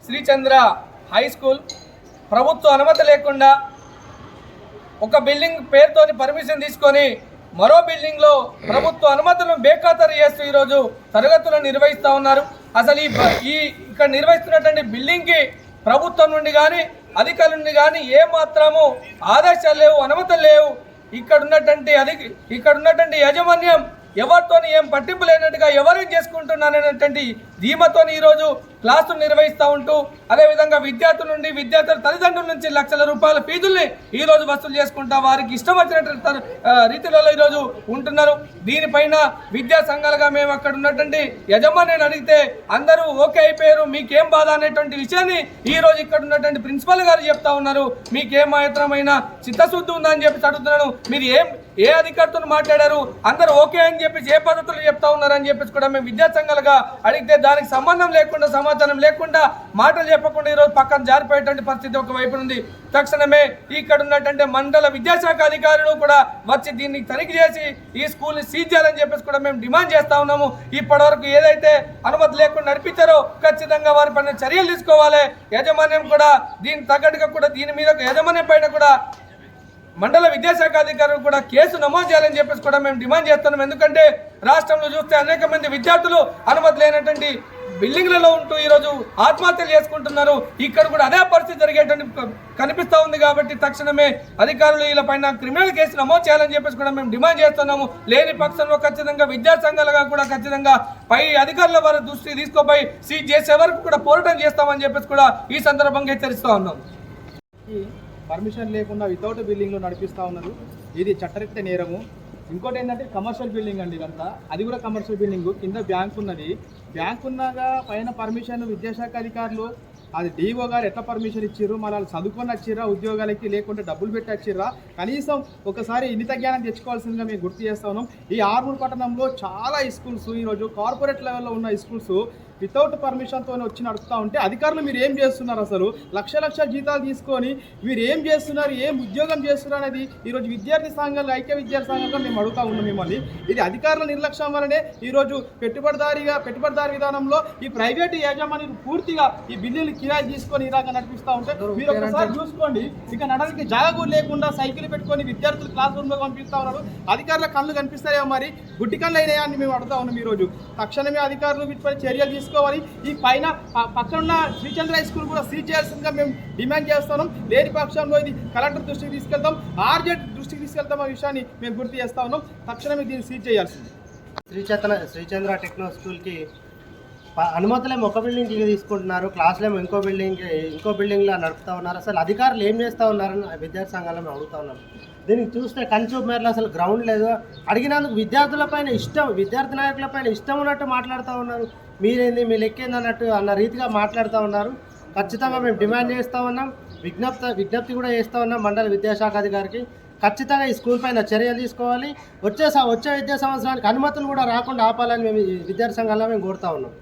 Sri Chandra high school ప్రభుత్వ అనుమతి లేకుండా ఒక బిల్డింగ్ పేరుతోని పర్మిషన్ తీసుకొని మరో బిల్డింగ్లో ప్రభుత్వ అనుమతులను బేఖాతరు చేస్తూ ఈరోజు తరగతులను నిర్వహిస్తూ ఉన్నారు. అసలు ఇక్కడ నిర్వహిస్తున్నటువంటి బిల్డింగ్కి ప్రభుత్వం నుండి కానీ అధికారుల నుండి కానీ ఏమాత్రము ఆదేశాలు లేవు, అనుమతులు లేవు. ఇక్కడ ఉన్నటువంటి యాజమాన్యం ఎవరితోని ఏం పట్టింపు లేనట్టుగా ఎవరేం చేసుకుంటున్నారనేటువంటి ధీమతోని ఈరోజు క్లాసులు నిర్వహిస్తూ ఉంటూ అదేవిధంగా విద్యార్థుల నుండి విద్యార్థుల తల్లిదండ్రుల నుంచి లక్షల రూపాయల ఫీజుల్ని ఈరోజు వసూలు చేసుకుంటా వారికి ఇష్టం వచ్చినటువంటి రీతిలో ఈరోజు ఉంటున్నారు. దీనిపైన విద్యా సంఘాలుగా మేము అక్కడ ఉన్నటువంటి యజమానిని అడిగితే అందరూ ఓకే అయిపోయారు, మీకేం బాధ అనేటువంటి విషయాన్ని ఈరోజు ఇక్కడ ఉన్నటువంటి ప్రిన్సిపల్ గారు చెప్తా ఉన్నారు. మీకేం మాత్రమైన చిత్తశుద్ధి ఉందని చెప్పి అడుగుతున్నాను. మీరు ఏ అధికారితో మాట్లాడారు, అందరూ ఓకే అని చెప్పేసి ఏ పద్ధతులు చెప్తా ఉన్నారని చెప్పేసి కూడా మేము విద్యా సంఘాలుగా అడిగితే దానికి సంబంధం లేకుండా సమాచారం లేకుండా మాటలు చెప్పకుండా ఈరోజు పక్కన జారిపోయేటువంటి పరిస్థితి ఒకవైపు ఉంది. తక్షణమే ఇక్కడ ఉన్నటువంటి మండల విద్యాశాఖ అధికారులు కూడా వచ్చి దీన్ని తనిఖీ చేసి ఈ స్కూల్ని సీజ్ చేయాలని చెప్పేసి కూడా మేము డిమాండ్ చేస్తా ఉన్నాము. ఇప్పటివరకు ఏదైతే అనుమతి లేకుండా నడిపించారో ఖచ్చితంగా వారి పైన చర్యలు తీసుకోవాలి. యాజమాన్యం కూడా దీనికి తగ్గట్టుగా కూడా దీని మీద యాజమాన్యం పైన కూడా మండల విద్యాశాఖ అధికారులు కూడా కేసు నమోదు చేయాలని చెప్పేసి కూడా మేము డిమాండ్ చేస్తున్నాం. ఎందుకంటే రాష్ట్రంలో చూస్తే అనేక మంది విద్యార్థులు అనుమతి లేనటువంటి బిల్డింగ్లలో ఉంటూ ఈరోజు ఆత్మహత్యలు చేసుకుంటున్నారు. ఇక్కడ కూడా అదే పరిస్థితి జరిగేటువంటి కనిపిస్తూ ఉంది. కాబట్టి తక్షణమే అధికారులు వీళ్ళ పైన క్రిమినల్ కేసు నమోదు చేయాలని చెప్పేసి కూడా మేము డిమాండ్ చేస్తున్నాము. లేని పక్షంలో ఖచ్చితంగా విద్యా సంఘాలుగా కూడా ఖచ్చితంగా పై అధికారుల వారి దృష్టి తీసుకోపోయి సీజ్ చేసే వరకు కూడా పోరాటం చేస్తామని చెప్పేసి కూడా ఈ సందర్భంగా హెచ్చరిస్తూ ఉన్నాం. పర్మిషన్ లేకుండా వితౌట్ బిల్డింగ్లో నడిపిస్తూ ఉన్నారు. ఇది చట్టరీత్యా నేరము. ఇంకోటి ఏంటంటే కమర్షియల్ బిల్డింగ్ అండి ఇదంతా. అది కూడా కమర్షియల్ బిల్డింగ్, కింద బ్యాంక్ ఉన్నది. బ్యాంక్ ఉన్నాగా పైన పర్మిషన్ విద్యాశాఖ అధికారులు అది డిఓ గారు ఎట్లా పర్మిషన్ ఇచ్చిర్రు, మళ్ళీ వాళ్ళు చదువుకొని వచ్చిర్రా ఉద్యోగాలకి, లేకుంటే డబ్బులు పెట్టి వచ్చిర్రా, కనీసం ఒకసారి ఇంగిత జ్ఞానం తెచ్చుకోవాల్సిందిగా మేము గుర్తు చేస్తా ఉన్నాం. ఈ ఆర్మూర్ పట్టణంలో చాలా స్కూల్స్ ఈరోజు కార్పొరేట్ లెవెల్లో ఉన్న స్కూల్స్ వితౌట్ పర్మిషన్తో వచ్చి నడుస్తూ ఉంటే అధికారులు మీరు ఏం చేస్తున్నారు, అసలు లక్షల జీతాలు తీసుకొని మీరు ఏం చేస్తున్నారు, ఏం ఉద్యోగం చేస్తున్నారు అనేది ఈరోజు విద్యార్థి సంఘాలు ఐక్య విద్యార్థి సంఘంగా మేము అడుగుతా ఉన్నాం మిమ్మల్ని. ఇది అధికారుల నిర్లక్ష్యం వల్లనే ఈరోజు పెట్టుబడిదారి విధానంలో ఈ ప్రైవేటు యాజమాన్యం పూర్తిగా ఈ బిల్లులు కిరాయి తీసుకొని ఇలాగా నడిపిస్తూ ఉంటే మీరు ఒకసారి చూసుకోండి. ఇక నడవడానికి జాగ లేకుండా సైకిల్ పెట్టుకొని విద్యార్థులు క్లాస్ రూమ్లో పంపిస్తూ ఉన్నారు. అధికారుల కళ్ళు కనిపిస్తాయో మరి గుడ్డి కళ్ళు అయినాయా అని మేము అడుగుతా ఉన్నాం. ఈరోజు తక్షణమే అధికారులు వీటిపై చర్యలు తీసుకోవాలి. ఈ పైన పక్కనున్న శ్రీచంద్ర హై స్కూల్ కూడా సీజ్ చేయాల్సిందిగా మేము డిమాండ్ చేస్తున్నాం. లేని పక్షంలో ఇది కలెక్టర్ దృష్టికి తీసుకెళ్తాం, ఆర్జెడ్ దృష్టికి తీసుకెళ్తాం. ఆ విషయాన్ని మేము గుర్తు చేస్తా ఉన్నాం. తక్షణమే దీన్ని సీజ్ చేయాల్సింది. శ్రీచంద్ర టెక్నో స్కూల్కి అనుమతులేమో ఒక బిల్డింగ్కి తీసుకుంటున్నారు, క్లాసులేమో ఇంకో బిల్డింగ్లో నడుపుతూ ఉన్నారు. అసలు అధికారులు ఏం చేస్తూ ఉన్నారని విద్యార్థి సంఘాలను అడుగుతూ ఉన్నాం. దీనికి చూస్తే కన్సూప్ మేరలో అసలు గ్రౌండ్ లేదు. అడిగినందుకు విద్యార్థులపైన ఇష్టం, విద్యార్థి నాయకులపైన ఇష్టం ఉన్నట్టు మాట్లాడుతూ ఉన్నారు. మీరేంది, మీ లెక్కేంది అన్నట్టు అన్న రీతిగా మాట్లాడుతూ ఉన్నారు. ఖచ్చితంగా మేము డిమాండ్ చేస్తూ ఉన్నాం, విజ్ఞప్తి కూడా చేస్తూ ఉన్నాం మండల విద్యాశాఖ అధికారికి. ఖచ్చితంగా ఈ స్కూల్ పైన చర్యలు తీసుకోవాలి. వచ్చే విద్యా సంవత్సరానికి అనుమతులు కూడా రాకుండా ఆపాలని మేము విద్యార్థి సంఘాల్లో మేము కోరుతా ఉన్నాం.